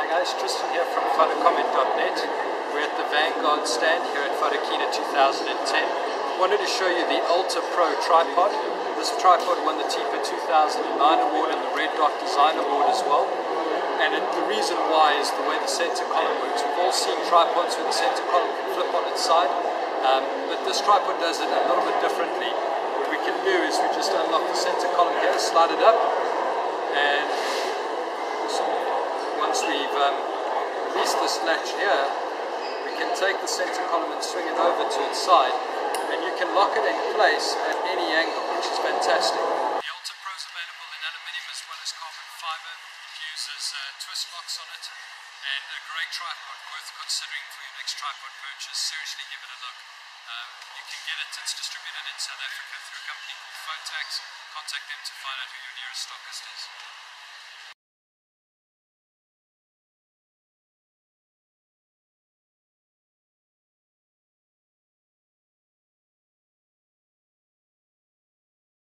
Hi guys, Tristan here from photocomment.net. We're at the Vanguard stand here at Photokina 2010. Wanted to show you the Ultra Pro tripod. This tripod won the TIPA 2009 award and the Red Dot Design Award as well. And the reason why is the way the center column works. We've all seen tripods where the center column can flip on its side, but this tripod does it a little bit differently. What we can do is we just unlock the center column here, slide it up, and once we've released this latch here, we can take the center column and swing it over to its side, and you can lock it in place at any angle, which is fantastic. The Ultra Pro is available in aluminium as well as carbon fiber. It uses twist locks on it, and a great tripod worth considering for your next tripod purchase. Seriously, give it a look. You can get it, it's distributed in South Africa through a company called Photax. Contact them to find out who your nearest stockist is.